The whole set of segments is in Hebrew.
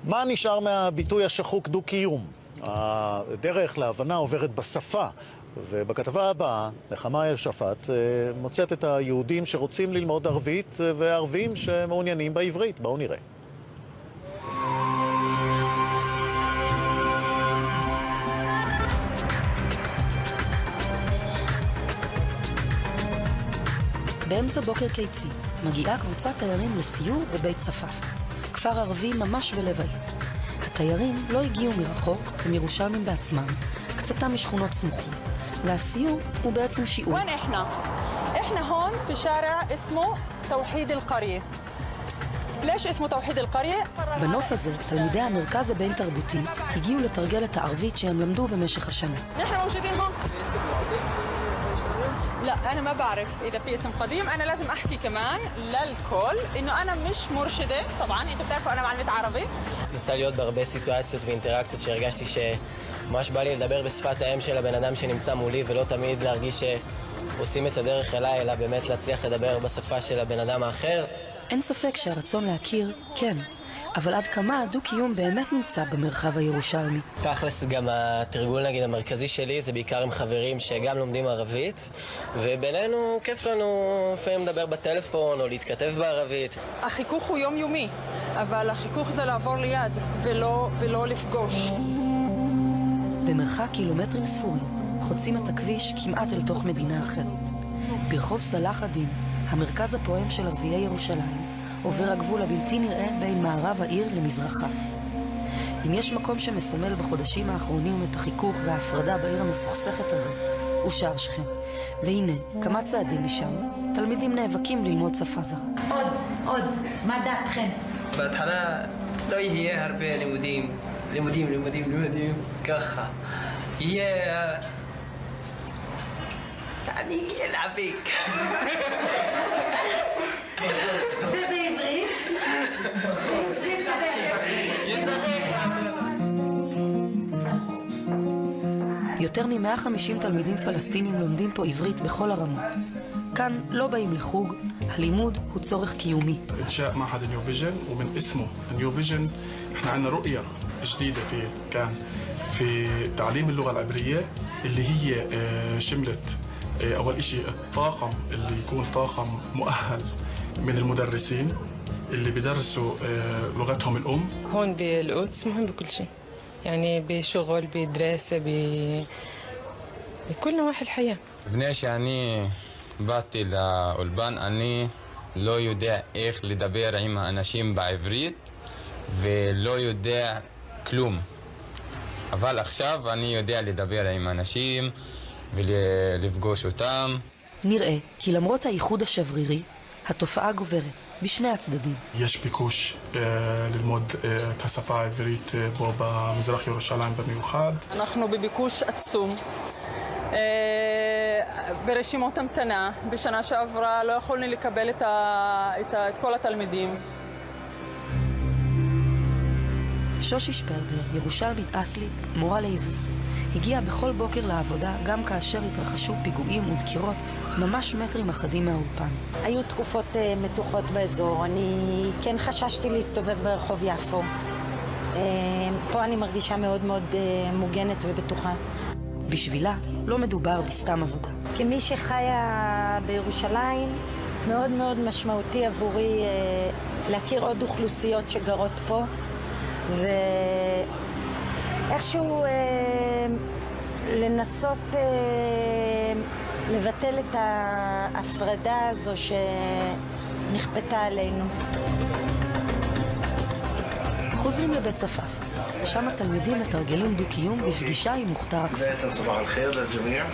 מה נשאר מהביטוי השחוק דו-קיום? הדרך להבנה עוברת בשפה, ובכתבה הבאה נחמה אלשפט מוצאת את היהודים שרוצים ללמוד ערבית והערבים שמעוניינים בעברית. בואו נראה. באמצע בוקר קיצי מגיעה קבוצת תיירים לסיור בבית צפף, כפר ערבי ממש בלב העיר. התיירים לא הגיעו מרחוק, הם ירושלמים בעצמם, קצתם משכונות סמוכות, והסיור הוא בעצם שיעור. وين احنا هون في شارع اسمه توحيد القرية. ليش اسمه توحيد القرية؟ בנוף הזה, תלמידי המרכז הבין תרבותי הגיעו לתרגל את הערבית שהם למדו במשך השנה. نحن موجودين هون. لا أنا ما بعرف إذا في اسم قديم، أنا لازم أحكي كمان للكل إنه أنا مش مرشدة، طبعاً أنتوا بتعرفوا أنا معلمة عربي. יצא להיות בהרבה סיטואציות ואינטראקציות שהרגשתי שממש בא לי לדבר בשפת האם של הבן אדם שנמצא מולי, ולא תמיד להרגיש שעושים את הדרך אליי, אלא באמת להצליח לדבר בשפה של הבן אדם האחר. אין ספק שהרצון להכיר, כן, אבל עד כמה הדו-קיום באמת נמצא במרחב הירושלמי. תכלס גם התרגול נגיד המרכזי שלי זה בעיקר עם חברים שגם לומדים ערבית, ובינינו כיף לנו לפעמים לדבר בטלפון או להתכתב בערבית. החיכוך הוא יומיומי, אבל החיכוך זה לעבור ליד ולא לפגוש. במרחק קילומטרים ספורים חוצים את הכביש כמעט אל תוך מדינה אחרת. ברחוב סלאח א-דין, המרכז הפועם של ערביי ירושלים, עובר הגבול הבלתי נראה בין מערב העיר למזרחה. אם יש מקום שמסמל בחודשים האחרונים את החיכוך וההפרדה בעיר המסוכסכת הזאת, הוא שער שכם. והנה, כמה צעדים משם, תלמידים נאבקים ללמוד שפה זרה. עוד, מה דעתכם? בהתחלה לא יהיה הרבה לימודים, ככה. יהיה... אני אלעביק. ובעברית? יותר מ-150 תלמידים פלסטינים לומדים פה עברית בכל הרמות. כאן לא באים לחוג, הלימוד הוא צורך קיומי. إنشاء معهد نيو فيجن ومن اسمه نيو فيجن احنا عندنا رؤية جديدة في تعليم اللغة العبرية اللي هي شملت أول إشي الطاقم اللي يكون طاقم مؤهل من المدرسين اللي بيدرسوا لغتهم الأم. هون بالقدس مهم بكل شيء، يعني بشغل بدراسة بكل نواحي الحياة. לפני שאני באתי לאולפן אני לא יודע איך לדבר עם האנשים בעברית ולא יודע כלום. אבל עכשיו אני יודע לדבר עם אנשים ולפגוש אותם. נראה כי למרות הייחוד השברירי, התופעה גוברת בשני הצדדים. יש ביקוש ללמוד את השפה העברית פה במזרח ירושלים במיוחד. אנחנו בביקוש עצום. ברשימות המתנה, בשנה שעברה לא יכולנו לקבל את כל התלמידים. שושי שפרבר, ירושלמית אסלית, מורה לעברית, הגיעה בכל בוקר לעבודה גם כאשר התרחשו פיגועים ודקירות ממש מטרים אחדים מהאולפן. היו תקופות מתוחות באזור, אני כן חששתי להסתובב ברחוב יפו. פה אני מרגישה מאוד מאוד מוגנת ובטוחה. בשבילה לא מדובר בסתם עבודה. כמי שחיה בירושלים, מאוד מאוד משמעותי עבורי להכיר עוד אוכלוסיות שגרות פה, ואיכשהו לנסות לבטל את ההפרדה הזו שנכפתה עלינו. חוזרים לבית צפף, ושם התלמידים מתרגלים דו-קיום בפגישה עם מוכתר הכפר. صباح الخير للجميع.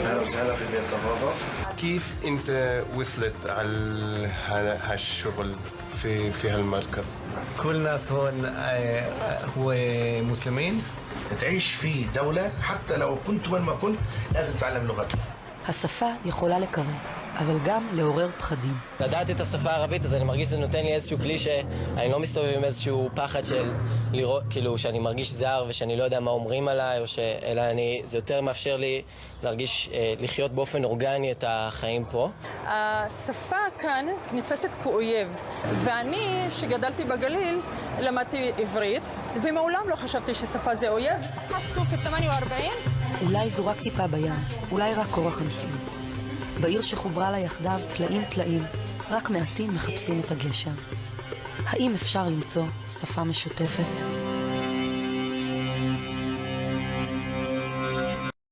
اهلا وسهلا في بيت صفافة. كيف انت وصلت على هالشغل في هالمركب؟ كل الناس هون هو مسلمين. تعيش في دولة حتى لو كنت وين ما كنت لازم تتعلم لغتها. השפה יכולה לקרב, אבל גם לעורר פחדים. לדעת את השפה הערבית, אז אני מרגיש שזה נותן לי איזשהו כלי שאני לא מסתובב עם איזשהו פחד של לראות, כאילו שאני מרגיש זר ושאני לא יודע מה אומרים עליי, אלא זה יותר מאפשר לי להרגיש, לחיות באופן אורגני את החיים פה. השפה כאן נתפסת כאויב, ואני שגדלתי בגליל, למדתי עברית, ומעולם לא חשבתי ששפה זה אויב. הסוף ב-48. אולי זו רק טיפה בים, אולי רק כורח המציאות. בעיר שחוברה לה יחדיו טלאים, רק מעטים מחפשים את הגשר. האם אפשר למצוא שפה משותפת?